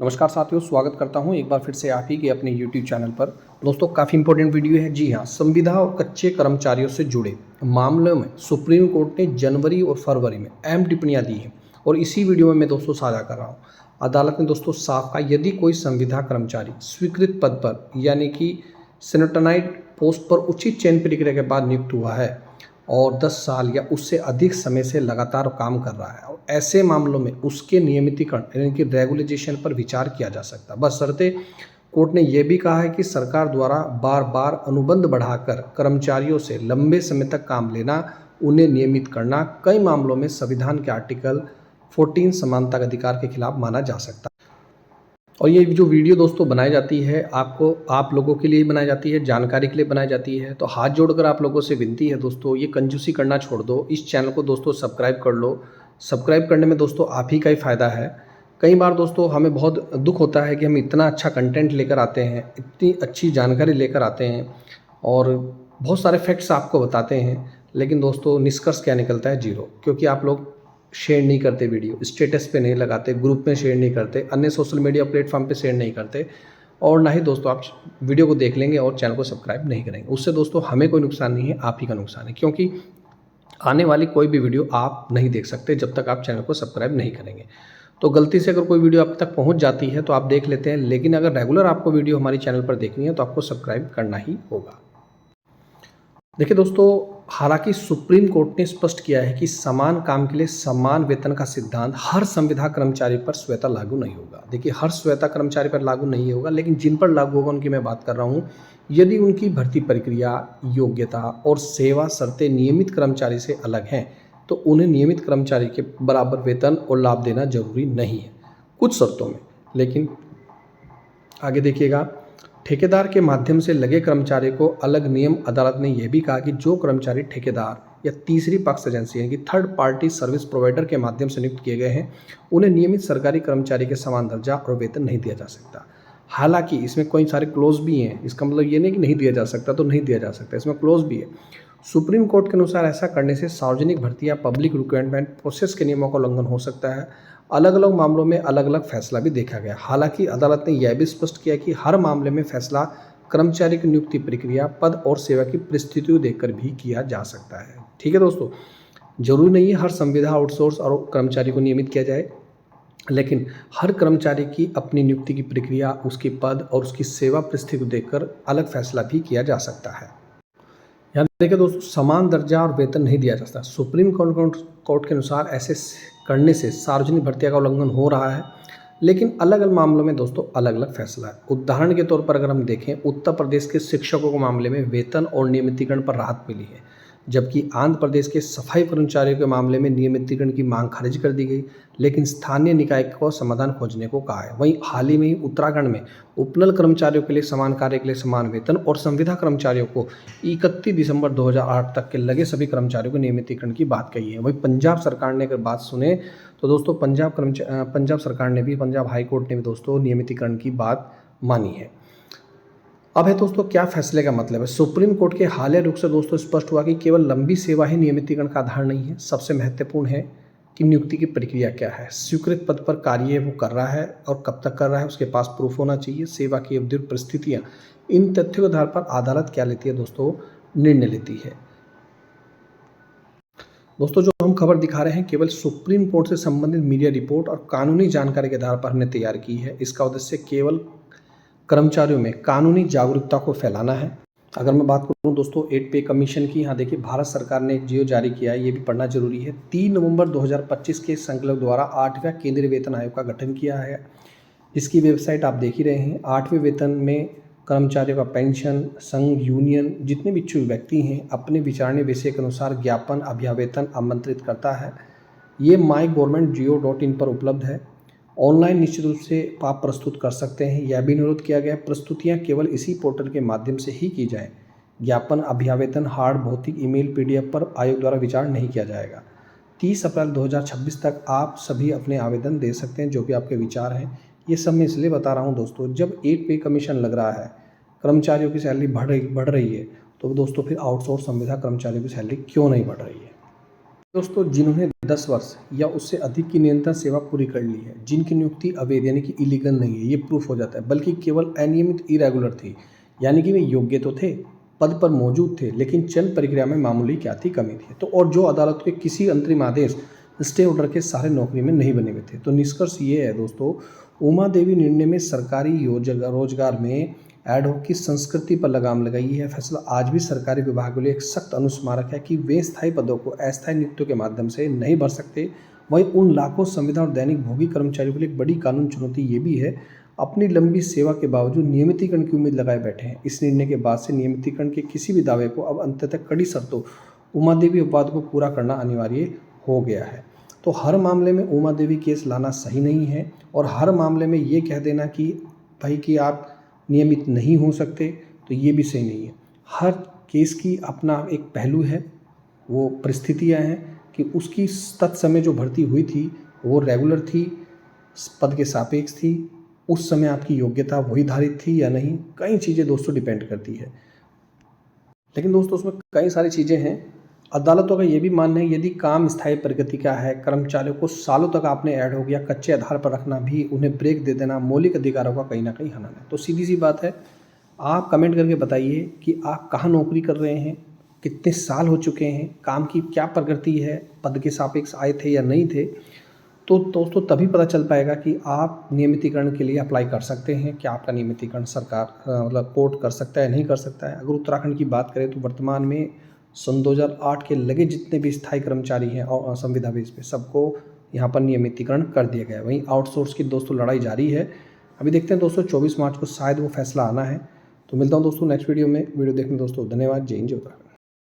नमस्कार साथियों, स्वागत करता हूं एक बार फिर से आप ही के अपने YouTube चैनल पर। दोस्तों काफ़ी इंपॉर्टेंट वीडियो है। जी हाँ, संविदा और कच्चे कर्मचारियों से जुड़े मामलों में सुप्रीम कोर्ट ने जनवरी और फरवरी में अहम टिप्पणियां दी हैं और इसी वीडियो में मैं दोस्तों साझा कर रहा हूं। अदालत ने दोस्तों साफ कहा, यदि कोई संविदा कर्मचारी स्वीकृत पद पर यानी कि सेनेटोनाइट पोस्ट पर उचित चयन प्रक्रिया के बाद नियुक्त हुआ है और 10 साल या उससे अधिक समय से लगातार काम कर रहा है और ऐसे मामलों में उसके नियमितीकरण यानी कि रेगुलराइजेशन पर विचार किया जा सकता है। बशर्ते कोर्ट ने यह भी कहा है कि सरकार द्वारा बार बार अनुबंध बढ़ाकर कर्मचारियों से लंबे समय तक काम लेना, उन्हें नियमित करना कई मामलों में संविधान के आर्टिकल 14 समानता के अधिकार के खिलाफ माना जा सकता है। और ये जो वीडियो दोस्तों बनाई जाती है आप लोगों के लिए बनाई जाती है, जानकारी के लिए बनाई जाती है। तो हाथ जोड़कर आप लोगों से विनती है दोस्तों, ये कंजूसी करना छोड़ दो। इस चैनल को दोस्तों सब्सक्राइब कर लो। सब्सक्राइब करने में दोस्तों आप ही का ही फ़ायदा है। कई बार दोस्तों हमें बहुत दुख होता है कि हम इतना अच्छा कंटेंट लेकर आते हैं, इतनी अच्छी जानकारी लेकर आते हैं और बहुत सारे फैक्ट्स आपको बताते हैं, लेकिन दोस्तों निष्कर्ष क्या निकलता है? जीरो। क्योंकि आप लोग शेयर नहीं करते, वीडियो स्टेटस पे नहीं लगाते, ग्रुप में शेयर नहीं करते, अन्य सोशल मीडिया प्लेटफॉर्म पे शेयर नहीं करते और ना ही दोस्तों आप वीडियो को देख लेंगे और चैनल को सब्सक्राइब नहीं करेंगे। उससे दोस्तों हमें कोई नुकसान नहीं है, आप ही का नुकसान है। क्योंकि आने वाली कोई भी वीडियो आप नहीं देख सकते जब तक आप चैनल को सब्सक्राइब नहीं करेंगे। तो गलती से अगर कोई वीडियो आप तक पहुंच जाती है तो आप देख लेते हैं, लेकिन अगर रेगुलर आपको वीडियो हमारी चैनल पर देखनी है तो आपको सब्सक्राइब करना ही होगा। देखिए दोस्तों, हालांकि सुप्रीम कोर्ट ने स्पष्ट किया है कि समान काम के लिए समान वेतन का सिद्धांत हर संविदा कर्मचारी पर स्वतः लागू नहीं होगा। देखिए, हर स्वतः कर्मचारी पर लागू नहीं होगा, लेकिन जिन पर लागू होगा उनकी मैं बात कर रहा हूँ। यदि उनकी भर्ती प्रक्रिया, योग्यता और सेवा शर्तें नियमित कर्मचारी से अलग हैं तो उन्हें नियमित कर्मचारी के बराबर वेतन और लाभ देना जरूरी नहीं है, कुछ शर्तों में। लेकिन आगे देखिएगा, ठेकेदार के माध्यम से लगे कर्मचारी को अलग नियम। अदालत ने यह भी कहा कि जो कर्मचारी ठेकेदार या तीसरी पक्ष एजेंसी यानी कि थर्ड पार्टी सर्विस प्रोवाइडर के माध्यम से नियुक्त किए गए हैं, उन्हें नियमित सरकारी कर्मचारी के समान दर्जा और वेतन नहीं दिया जा सकता। हालांकि इसमें कई सारे क्लोज भी हैं, इसका मतलब ये नहीं कि नहीं दिया जा सकता तो नहीं दिया जा सकता, इसमें क्लोज भी है। सुप्रीम कोर्ट के अनुसार ऐसा करने से सार्वजनिक भर्ती या पब्लिक रिक्वायरमेंट प्रोसेस के नियमों का उल्लंघन हो सकता है। अलग अलग मामलों में अलग अलग फैसला भी देखा गया। हालांकि अदालत ने यह भी स्पष्ट किया कि हर मामले में फैसला कर्मचारी की नियुक्ति प्रक्रिया, पद और सेवा की परिस्थितियों देखकर भी किया जा सकता है। ठीक है दोस्तों, जरूरी नहीं है हर संविदा आउटसोर्स और कर्मचारी को नियमित किया जाए, लेकिन हर कर्मचारी की अपनी नियुक्ति की प्रक्रिया, उसके पद और उसकी सेवा परिस्थिति को देखकर अलग फैसला भी किया जा सकता है। यहाँ देखिए दोस्तों, समान दर्जा और वेतन नहीं दिया जा सकता। सुप्रीम कोर्ट के अनुसार ऐसे करने से सार्वजनिक भर्तियां का उल्लंघन हो रहा है, लेकिन अलग अलग मामलों में दोस्तों अलग अलग फैसला है। उदाहरण के तौर पर अगर हम देखें, उत्तर प्रदेश के शिक्षकों के मामले में वेतन और नियमितीकरण पर राहत मिली है, जबकि आंध्र प्रदेश के सफाई कर्मचारियों के मामले में नियमितीकरण की मांग खारिज कर दी गई, लेकिन स्थानीय निकाय को समाधान खोजने को कहा है। वहीं हाल ही में उत्तराखंड में उपनल कर्मचारियों के लिए समान कार्य के लिए समान वेतन और संविदा कर्मचारियों को 31 दिसंबर 2008 तक के लगे सभी कर्मचारियों को नियमितीकरण की बात कही है। वहीं पंजाब सरकार ने अगर बात सुने तो दोस्तों पंजाब सरकार ने भी, पंजाब हाई कोर्ट ने भी दोस्तों नियमितीकरण की बात मानी है। अब है दोस्तों क्या फैसले का मतलब है। सुप्रीम कोर्ट के हालिया रुख से दोस्तों स्पष्ट हुआ कि केवल लंबी सेवा ही नियमितीकरण का आधार नहीं है। सबसे महत्वपूर्ण है कि नियुक्ति की प्रक्रिया क्या है, स्वीकृत पद पर कार्य वो कर रहा है और कब तक कर रहा है, उसके पास प्रूफ होना चाहिए, सेवा की अवधि और परिस्थितियाँ। इन तथ्यों के आधार पर अदालत क्या लेती है दोस्तों? निर्णय लेती है। दोस्तों जो हम खबर दिखा रहे हैं केवल सुप्रीम कोर्ट से संबंधित मीडिया रिपोर्ट और कानूनी जानकारी के आधार पर हमने तैयार की है। इसका उद्देश्य केवल कर्मचारियों में कानूनी जागरूकता को फैलाना है। अगर मैं बात करूं दोस्तों 8 पे कमीशन की, यहाँ देखिए भारत सरकार ने एक जियो जारी किया है, ये भी पढ़ना जरूरी है। 3 नवंबर 2025 के संकल्प द्वारा 8वें केंद्रीय वेतन आयोग का गठन किया है, जिसकी वेबसाइट आप देख ही रहे हैं। 8वें वेतन में कर्मचारियों का पेंशन, संघ, यूनियन, जितने भी इच्छुक व्यक्ति हैं अपने विचारणीय विषय के अनुसार ज्ञापन अभ्यावेतन आमंत्रित करता है। ये MyGovernmentGeo.in पर उपलब्ध है। ऑनलाइन निश्चित रूप से आप प्रस्तुत कर सकते हैं। यह भी अनुरोध किया गया है प्रस्तुतियां केवल इसी पोर्टल के माध्यम से ही की जाएं। ज्ञापन अभ्यावेतन हार्ड, भौतिक, ईमेल, PDF पर आयोग द्वारा विचार नहीं किया जाएगा। 30 अप्रैल 2026 तक आप सभी अपने आवेदन दे सकते हैं, जो भी आपके विचार हैं। ये सब मैं इसलिए बता रहा हूँ दोस्तों, जब 8 पे कमीशन लग रहा है, कर्मचारियों की सैलरी बढ़ रही है, तो दोस्तों फिर आउटसोर्स संविदा कर्मचारियों की सैलरी क्यों नहीं बढ़ रही है? दोस्तों जिन्होंने 10 वर्ष या उससे अधिक की निरंतर सेवा पूरी कर ली है, जिनकी नियुक्ति अवैध यानी कि इलीगल नहीं है, ये प्रूफ हो जाता है, बल्कि केवल अनियमित इरेगुलर थी, यानी कि वे योग्य तो थे, पद पर मौजूद थे, लेकिन चयन प्रक्रिया में मामूली क्या थी, कमी थी। तो और जो अदालत के किसी अंतरिम आदेश स्टे ऑर्डर के सहारे नौकरी में नहीं बने हुए थे। तो निष्कर्ष ये है दोस्तों, उमा देवी निर्णय में सरकारी रोजगार में एडहॉक की संस्कृति पर लगाम लगाई है। फैसला आज भी सरकारी विभागों के लिए एक सख्त अनुस्मारक है कि वे स्थायी पदों को अस्थायी नियुक्तियों के माध्यम से नहीं भर सकते। वहीं उन लाखों संविदा और दैनिक भोगी कर्मचारियों के लिए एक बड़ी कानून चुनौती ये भी है, अपनी लंबी सेवा के बावजूद नियमितीकरण की उम्मीद लगाए बैठे हैं। इस निर्णय के बाद से नियमितीकरण के किसी भी दावे को अब अंततः कड़ी शर्तों उमा देवी अपवाद को पूरा करना अनिवार्य हो गया है। तो हर मामले में उमा देवी केस लाना सही नहीं है, और हर मामले में ये कह देना कि भाई कि आप नियमित नहीं हो सकते, तो ये भी सही नहीं है। हर केस की अपना एक पहलू है, वो परिस्थितियाँ हैं कि उसकी तत्समय जो भर्ती हुई थी वो रेगुलर थी, पद के सापेक्ष थी, उस समय आपकी योग्यता वही धारित थी या नहीं, कई चीज़ें दोस्तों डिपेंड करती है। लेकिन दोस्तों उसमें कई सारी चीज़ें हैं। अदालतों का ये भी मानना है यदि काम स्थायी प्रगति का है, कर्मचारियों को सालों तक आपने ऐड हो गया कच्चे आधार पर रखना भी, उन्हें ब्रेक दे देना मौलिक अधिकारों का कहीं ना कहीं हनन है। तो सीधी सी बात है, आप कमेंट करके बताइए कि आप कहाँ नौकरी कर रहे हैं, कितने साल हो चुके हैं, काम की क्या प्रगति है, पद के सापेक्ष आए थे या नहीं थे। तो दोस्तों तभी पता चल पाएगा कि आप नियमितीकरण के लिए अप्लाई कर सकते हैं, क्या आपका नियमितीकरण सरकार मतलब कोर्ट कर सकता है, नहीं कर सकता है। अगर उत्तराखंड की बात करें तो वर्तमान में सन 2008 के लगे जितने भी स्थायी कर्मचारी हैं और संविदा बेस पे सबको यहाँ पर नियमितीकरण कर दिया गया है। वहीं आउटसोर्स की दोस्तों लड़ाई जारी है। अभी देखते हैं दोस्तों 24 मार्च को शायद वो फैसला आना है। तो मिलता हूँ दोस्तों नेक्स्ट वीडियो में। वीडियो देखने दोस्तों धन्यवाद। जय हिंद, जय उत्तराखंड।